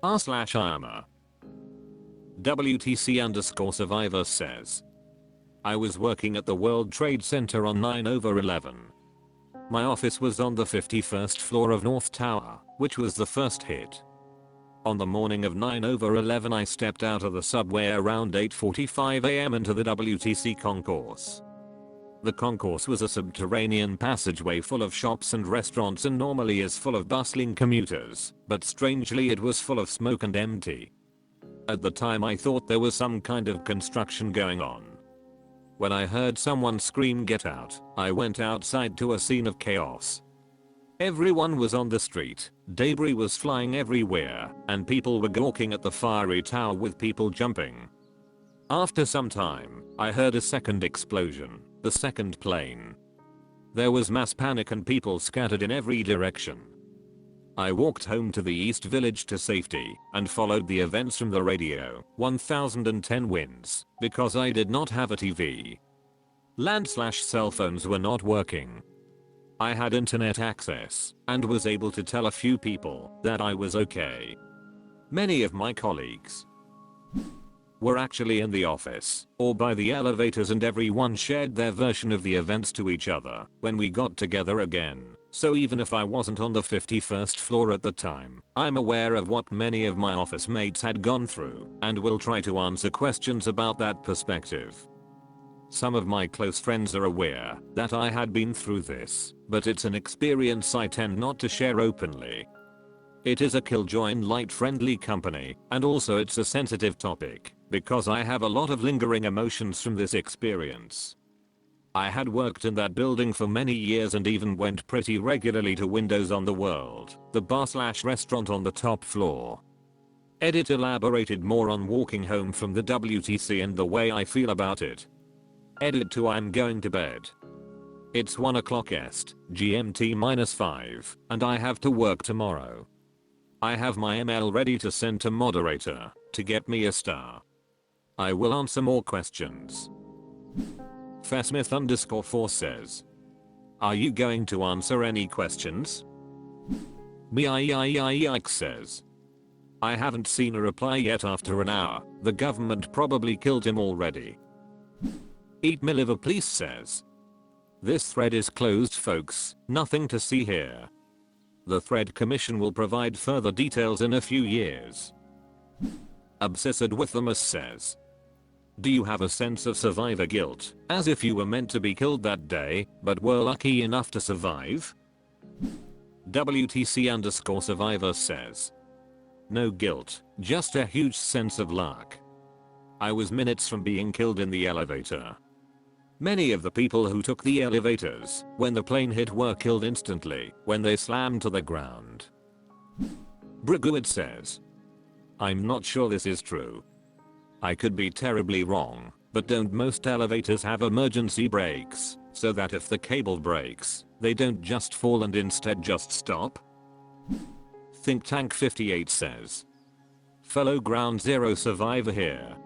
r/IAmA. WTC_survivor says, I was working at the World Trade Center on 9/11. My office was on the 51st floor of North Tower, which was the first hit. On the morning of 9/11 I stepped out of the subway around 8:45 am into the WTC concourse. The concourse was a subterranean passageway full of shops and restaurants and normally is full of bustling commuters, but strangely it was full of smoke and empty. At the time I thought there was some kind of construction going on. When I heard someone scream "Get out," I went outside to a scene of chaos. Everyone was on the street, debris was flying everywhere, and people were gawking at the fiery tower with people jumping. After some time, I heard a second explosion, the second plane. There was mass panic and people scattered in every direction. I walked home to the East Village to safety and followed the events from the radio, 1010 winds, because I did not have a TV. Land/cell phones were not working. I had internet access and was able to tell a few people that I was okay. Many of my colleagues were actually in the office or by the elevators and everyone shared their version of the events to each other when we got together again. So even if I wasn't on the 51st floor at the time, I'm aware of what many of my office mates had gone through and will try to answer questions about that perspective. Some of my close friends are aware that I had been through this, but it's an experience I tend not to share openly. It is a killjoy and light-friendly company, and also it's a sensitive topic, because I have a lot of lingering emotions from this experience. I had worked in that building for many years and even went pretty regularly to Windows on the World, the bar/restaurant on the top floor. Edit elaborated more on walking home from the WTC and the way I feel about it. Edit to I'm going to bed. It's 1 o'clock Est, GMT-5, and I have to work tomorrow. I have my email ready to send to moderator to get me a star. I will answer more questions. Fesmith_4 says, are you going to answer any questions? Yikes says, I haven't seen a reply yet after an hour, the government probably killed him already. Eat Me Liver Please says, this thread is closed folks, nothing to see here. The Thread Commission will provide further details in a few years. Obsessed with the Mus says, do you have a sense of survivor guilt, as if you were meant to be killed that day, but were lucky enough to survive? WTC_survivor says, no guilt, just a huge sense of luck. I was minutes from being killed in the elevator. Many of the people who took the elevators when the plane hit were killed instantly when they slammed to the ground. Briguid says, I'm not sure this is true. I could be terribly wrong, but don't most elevators have emergency brakes so that if the cable breaks, they don't just fall and instead just stop? Think Tank 58 says, fellow Ground Zero survivor here.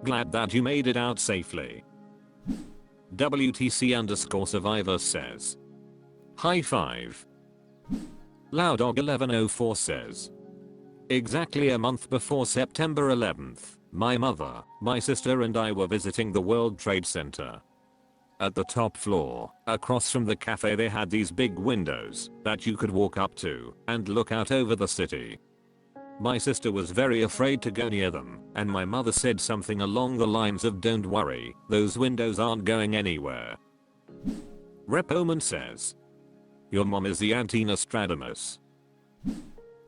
Glad that you made it out safely. WTC_survivor says, high five. Loudog1104 says, exactly a month before September 11th, my mother, my sister and I were visiting the World Trade Center. At the top floor, across from the cafe they had these big windows that you could walk up to and look out over the city. My sister was very afraid to go near them, and my mother said something along the lines of don't worry, those windows aren't going anywhere. Rep Omen says, your mom is the anti-Nostradamus.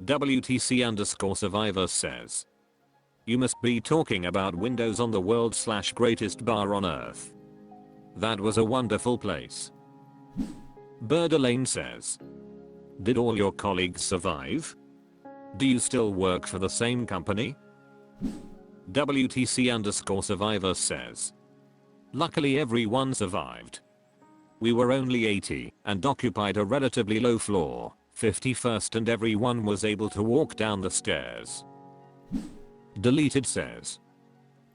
WTC_survivor says, you must be talking about Windows on the World/greatest bar on earth. That was a wonderful place. Bird Elaine says, did all your colleagues survive? Do you still work for the same company? WTC_survivor says, luckily everyone survived. We were only 80 and occupied a relatively low floor, 51st, and everyone was able to walk down the stairs. Deleted says,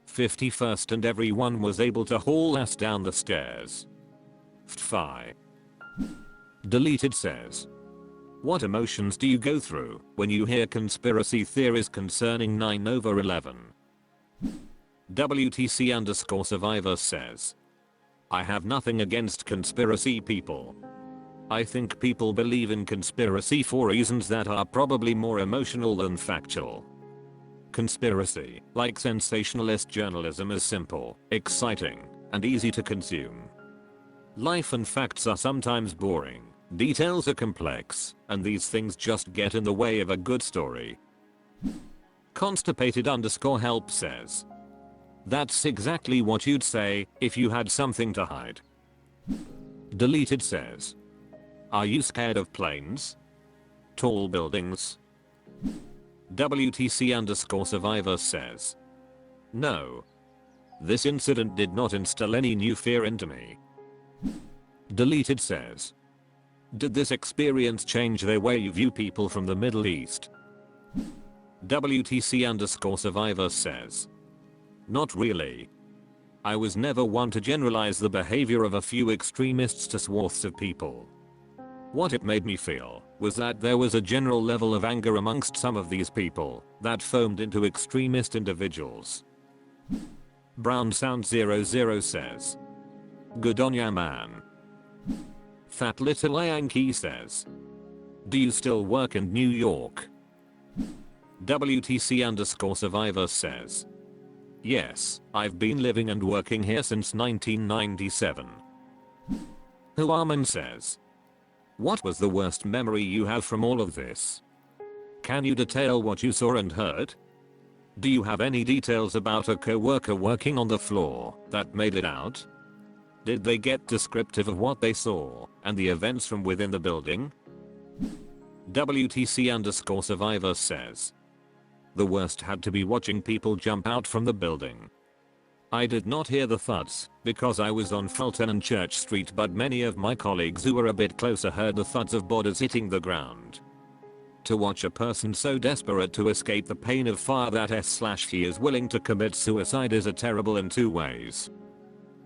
51st and everyone was able to haul us down the stairs. Fi. Deleted says, What emotions do you go through when you hear conspiracy theories concerning 9/11? WTC_survivor says, I have nothing against conspiracy people. I think people believe in conspiracy for reasons that are probably more emotional than factual. Conspiracy, like sensationalist journalism, is simple, exciting, and easy to consume. Life and facts are sometimes boring, details are complex, and these things just get in the way of a good story. Constipated_help says, that's exactly what you'd say if you had something to hide. Deleted says, are you scared of planes? Tall buildings? WTC_survivor says, no. This incident did not instill any new fear into me. Deleted says, did this experience change the way you view people from the Middle East? WTC_survivor says, not really. I was never one to generalize the behavior of a few extremists to swaths of people. What it made me feel was that there was a general level of anger amongst some of these people that foamed into extremist individuals. Brown Sound 00 says, good on ya, man. Fat Little Yankee says, do you still work in New York? WTC_survivor says, yes, I've been living and working here since 1997. IAmA says, what was the worst memory you have from all of this? Can you detail what you saw and heard? Do you have any details about a co-worker working on the floor that made it out? Did they get descriptive of what they saw and the events from within the building? WTC_survivor says, the worst had to be watching people jump out from the building. I did not hear the thuds because I was on Fulton and Church Street, but many of my colleagues who were a bit closer heard the thuds of bodies hitting the ground. To watch a person so desperate to escape the pain of fire that he is willing to commit suicide is terrible in two ways.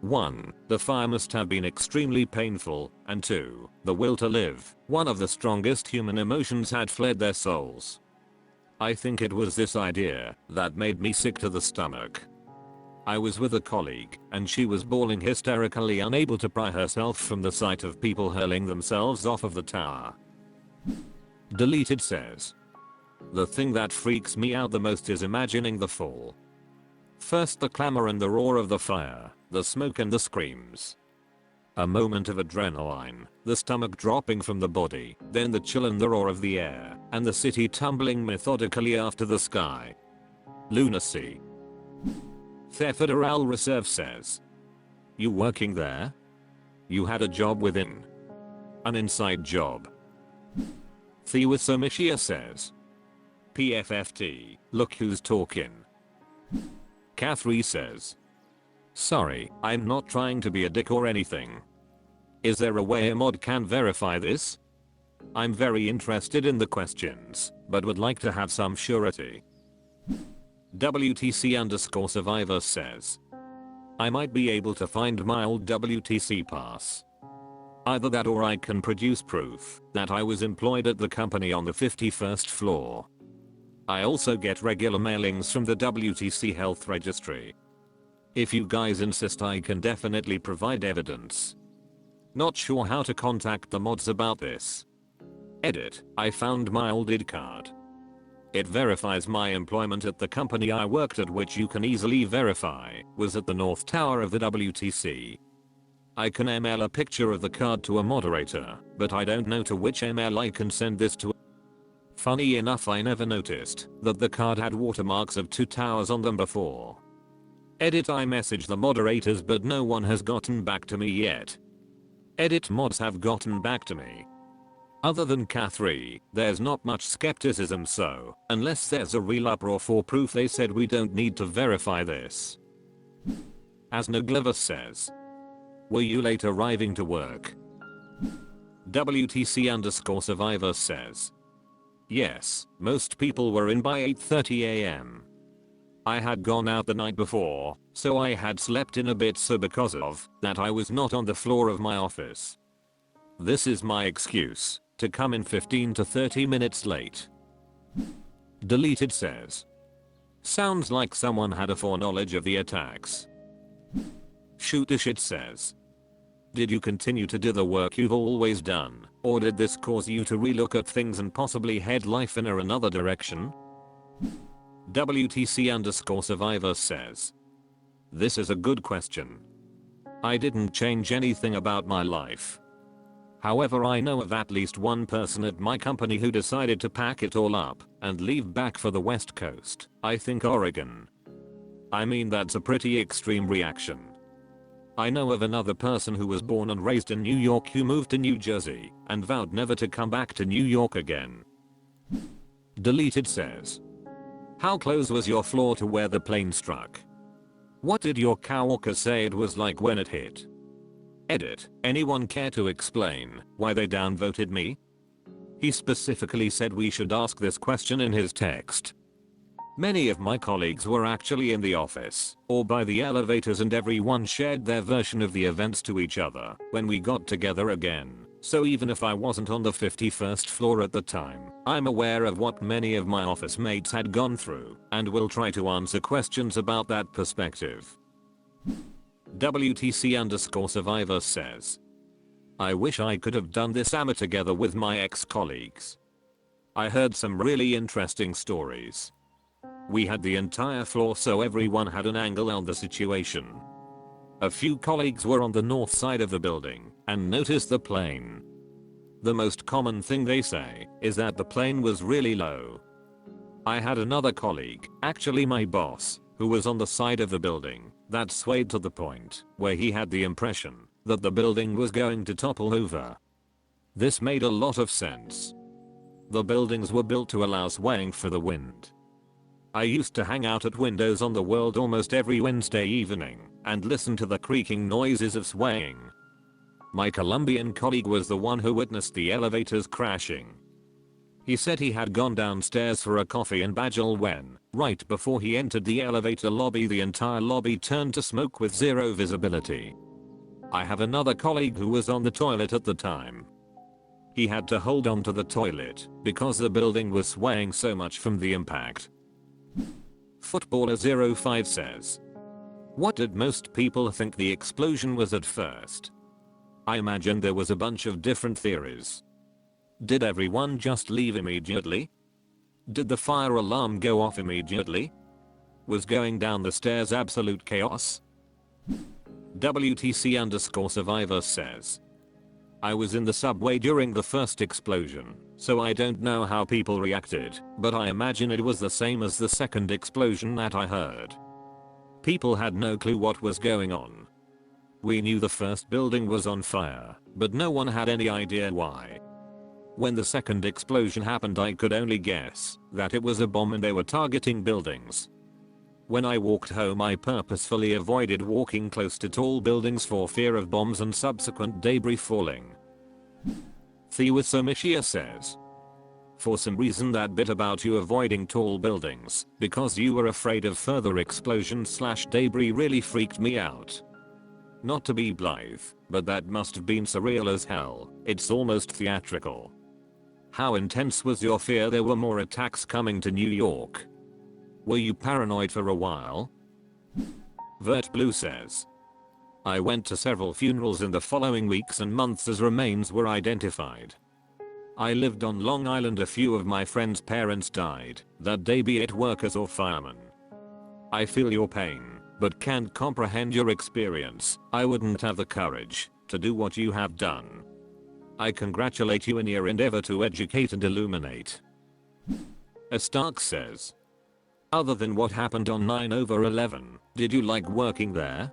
1. The fire must have been extremely painful, and 2. The will to live, one of the strongest human emotions, had fled their souls. I think it was this idea that made me sick to the stomach. I was with a colleague, and she was bawling hysterically, unable to pry herself from the sight of people hurling themselves off of the tower. Deleted says, the thing that freaks me out the most is imagining the fall. First the clamor and the roar of the fire, the smoke and the screams. A moment of adrenaline, the stomach dropping from the body, then the chill and the roar of the air, and the city tumbling methodically after the sky. Lunacy. The Federal Reserve says, you working there? You had a job within. An inside job. Theosamishia says, PFFT, look who's talking. Catherine says, sorry, I'm not trying to be a dick or anything. Is there a way a mod can verify this? I'm very interested in the questions, but would like to have some surety. WTC_survivor says, I might be able to find my old WTC pass. Either that or I can produce proof that I was employed at the company on the 51st floor. I also get regular mailings from the WTC Health Registry. If you guys insist, I can definitely provide evidence. Not sure how to contact the mods about this. Edit, I found my old ID card. It verifies my employment at the company I worked at, which you can easily verify was at the North Tower of the WTC. I can email a picture of the card to a moderator, but I don't know to which email I can send this to. Funny enough, I never noticed that the card had watermarks of 2 towers on them before. Edit, I messaged the moderators but no one has gotten back to me yet. Edit, mods have gotten back to me. Other than Catherine, there's not much skepticism, so unless there's a real uproar for proof, they said we don't need to verify this. As Nagliva says, were you late arriving to work? WTC_survivor says, yes, most people were in by 8:30 am. I had gone out the night before, so I had slept in a bit, so because of that I was not on the floor of my office. This is my excuse. to come in 15 to 30 minutes late. Deleted says. Sounds like someone had a foreknowledge of the attacks. Shoot the shit says. Did you continue to do the work you've always done, or did this cause you to relook at things and possibly head life in another direction? WTC_survivor says. This is a good question. I didn't change anything about my life. However, I know of at least one person at my company who decided to pack it all up and leave back for the West Coast, I think Oregon. I mean, that's a pretty extreme reaction. I know of another person who was born and raised in New York who moved to New Jersey and vowed never to come back to New York again. Deleted says. How close was your floor to where the plane struck? What did your coworker say it was like when it hit? Edit. Anyone care to explain why they downvoted me? He specifically said we should ask this question in his text. Many of my colleagues were actually in the office or by the elevators, and everyone shared their version of the events to each other when we got together again. So even if I wasn't on the 51st floor at the time, I'm aware of what many of my office mates had gone through and will try to answer questions about that perspective. WTC_survivor says. I wish I could have done this IAmA together with my ex-colleagues. I heard some really interesting stories. We had the entire floor so everyone had an angle on the situation. A few colleagues were on the north side of the building and noticed the plane. The most common thing they say is that the plane was really low. I had another colleague, actually my boss, who was on the side of the building that swayed to the point where he had the impression that the building was going to topple over. This made a lot of sense. The buildings were built to allow swaying for the wind. I used to hang out at windows on the world almost every Wednesday evening and listen to the creaking noises of swaying. My Colombian colleague was the one who witnessed the elevators crashing. He said he had gone downstairs for a coffee in Bajal when, right before he entered the elevator lobby, the entire lobby turned to smoke with zero visibility. I have another colleague who was on the toilet at the time. He had to hold on to the toilet because the building was swaying so much from the impact. Footballer05 says. What did most people think the explosion was at first? I imagine there was a bunch of different theories. Did everyone just leave immediately? Did the fire alarm go off immediately? Was going down the stairs absolute chaos? WTC_survivor says. I was in the subway during the first explosion, so I don't know how people reacted, but I imagine it was the same as the second explosion that I heard. People had no clue what was going on. We knew the first building was on fire, but no one had any idea why. When the second explosion happened, I could only guess that it was a bomb and they were targeting buildings. When I walked home, I purposefully avoided walking close to tall buildings for fear of bombs and subsequent debris falling. Theosamishia says. For some reason that bit about you avoiding tall buildings because you were afraid of further explosions/debris really freaked me out. Not to be blithe, but that must have been surreal as hell. It's almost theatrical. How intense was your fear there were more attacks coming to New York? Were you paranoid for a while? Vert Blue says. I went to several funerals in the following weeks and months as remains were identified. I lived on Long Island. A few of my friends' parents died that day, be it workers or firemen. I feel your pain, but can't comprehend your experience. I wouldn't have the courage to do what you have done. I congratulate you in your endeavor to educate and illuminate. A Stark says. Other than what happened on 9/11, did you like working there?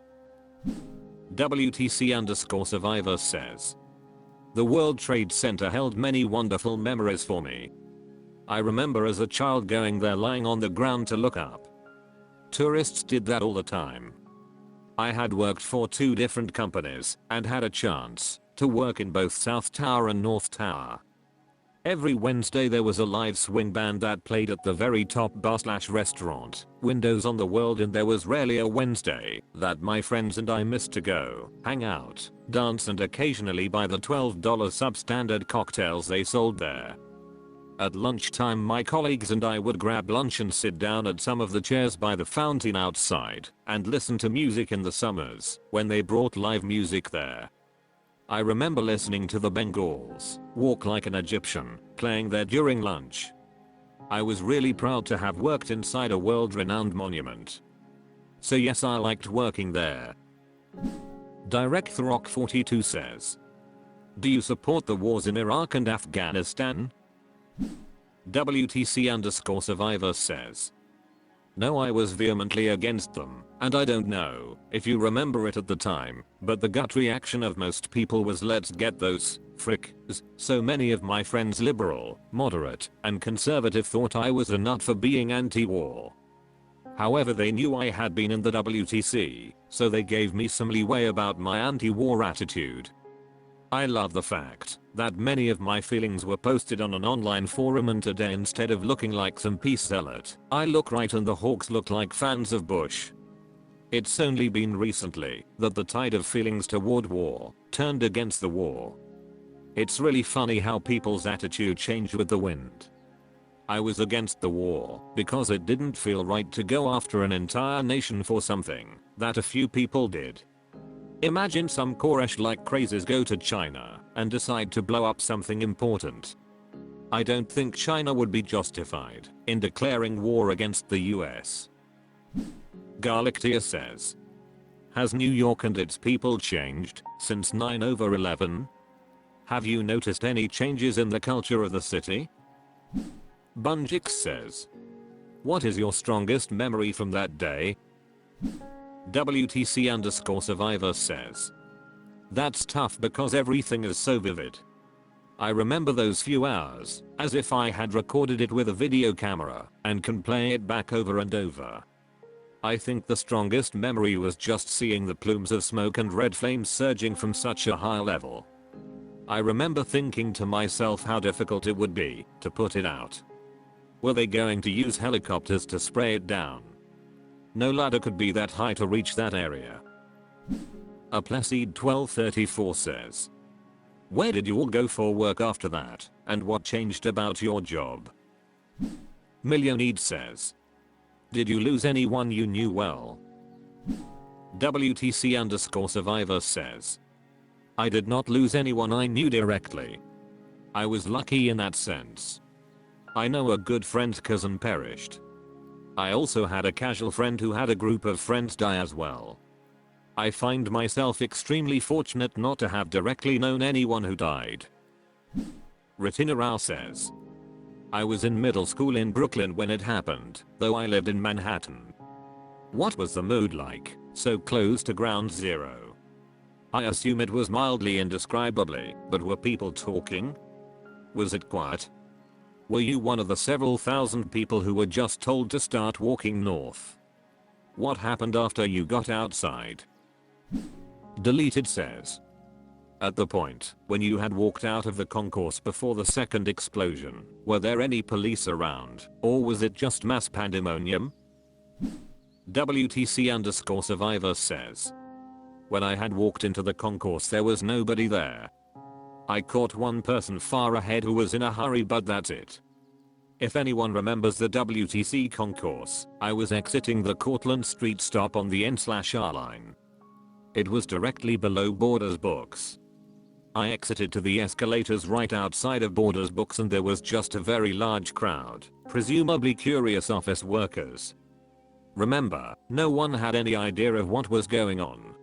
WTC_survivor says. The World Trade Center held many wonderful memories for me. I remember as a child going there lying on the ground to look up. Tourists did that all the time. I had worked for 2 different companies and had a chance to work in both South Tower and North Tower. Every Wednesday there was a live swing band that played at the very top bar/restaurant, windows on the world, and there was rarely a Wednesday that my friends and I missed to go, hang out, dance, and occasionally buy the $12 substandard cocktails they sold there. At lunchtime my colleagues and I would grab lunch and sit down at some of the chairs by the fountain outside and listen to music in the summers when they brought live music there. I remember listening to the Bengals, Walk Like an Egyptian, playing there during lunch. I was really proud to have worked inside a world-renowned monument. So yes, I liked working there. DirectRock42 says, do you support the wars in Iraq and Afghanistan? WTC_survivor says, no, I was vehemently against them, and I don't know if you remember it at the time, but the gut reaction of most people was let's get those fricks. So many of my friends, liberal, moderate, and conservative, thought I was a nut for being anti-war. However, they knew I had been in the WTC, so they gave me some leeway about my anti-war attitude. I love the fact that many of my feelings were posted on an online forum, and today, instead of looking like some peace zealot, I look right and the Hawks look like fans of Bush. It's only been recently that the tide of feelings toward war turned against the war. It's really funny how people's attitude changed with the wind. I was against the war because it didn't feel right to go after an entire nation for something that a few people did. Imagine some Koresh-like crazes go to China and decide to blow up something important. I don't think China would be justified in declaring war against the US. Garlictia says, has New York and its people changed since 9/11? Have you noticed any changes in the culture of the city? Bunjix says, what is your strongest memory from that day? WTC_survivor says, that's tough because everything is so vivid. I remember those few hours as if I had recorded it with a video camera and can play it back over and over. I think the strongest memory was just seeing the plumes of smoke and red flames surging from such a high level. I remember thinking to myself how difficult it would be to put it out. Were they going to use helicopters to spray it down? No ladder could be that high to reach that area. A Placid 1234 says, where did you all go for work after that, and what changed about your job? Millioneed says, did you lose anyone you knew well? WTC_survivor says, I did not lose anyone I knew directly. I was lucky in that sense. I know a good friend's cousin perished. I also had a casual friend who had a group of friends die as well. I find myself extremely fortunate not to have directly known anyone who died. Ritina Rao says, I was in middle school in Brooklyn when it happened, though I lived in Manhattan. What was the mood like, so close to ground zero? I assume it was mildly indescribably, but were people talking? Was it quiet? Were you one of the several thousand people who were just told to start walking north? What happened after you got outside? Deleted says, at the point when you had walked out of the concourse before the second explosion, were there any police around, or was it just mass pandemonium? WTC_survivor says, when I had walked into the concourse there was nobody there. I caught one person far ahead who was in a hurry, but that's it. If anyone remembers the WTC concourse, I was exiting the Cortlandt Street stop on the N/R line. It was directly below Borders Books. I exited to the escalators right outside of Borders Books and there was just a very large crowd, presumably curious office workers. Remember, no one had any idea of what was going on.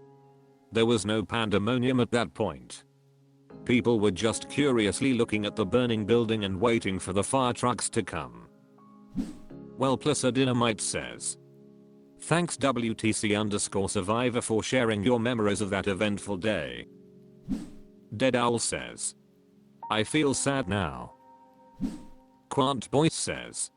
There was no pandemonium at that point. People were just curiously looking at the burning building and waiting for the fire trucks to come. Well, Plusa Dynamite says, thanks WTC_survivor for sharing your memories of that eventful day. Dead Owl says, I feel sad now. Quant Boy says,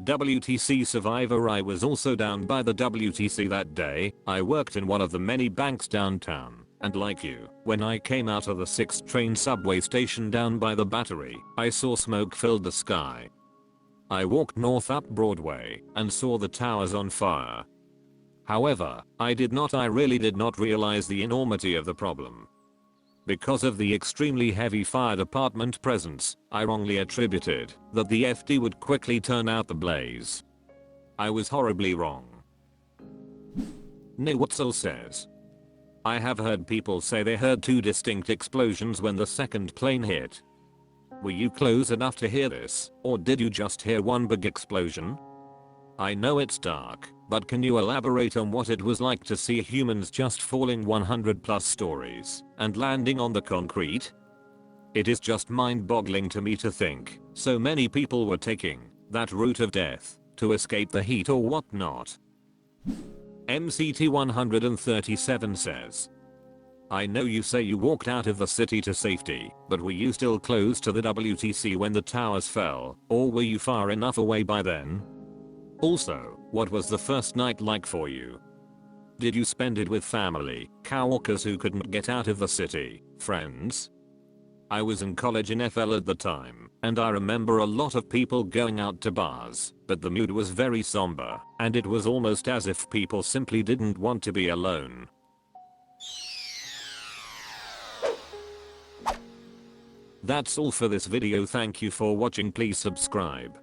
WTC survivor, I was also down by the WTC that day. I worked in one of the many banks downtown, And like you, when I came out of the 6th train subway station down by the Battery, I saw smoke filled the sky. I walked north up Broadway and saw the towers on fire. However, I really did not realize the enormity of the problem. Because of the extremely heavy fire department presence, I wrongly attributed that the FD would quickly turn out the blaze. I was horribly wrong. Niwatzel says, I have heard people say they heard 2 distinct explosions when the second plane hit. Were you close enough to hear this, or did you just hear one big explosion? I know it's dark, but can you elaborate on what it was like to see humans just falling 100+ stories and landing on the concrete? It is just mind-boggling to me to think so many people were taking that route of death to escape the heat or whatnot. MCT 137 says, I know you say you walked out of the city to safety, but were you still close to the WTC when the towers fell, or were you far enough away by then? Also, what was the first night like for you? Did you spend it with family, coworkers who couldn't get out of the city, friends? I was in college in FL at the time, and I remember a lot of people going out to bars, but the mood was very somber, and it was almost as if people simply didn't want to be alone. That's all for this video. Thank you for watching. Please subscribe.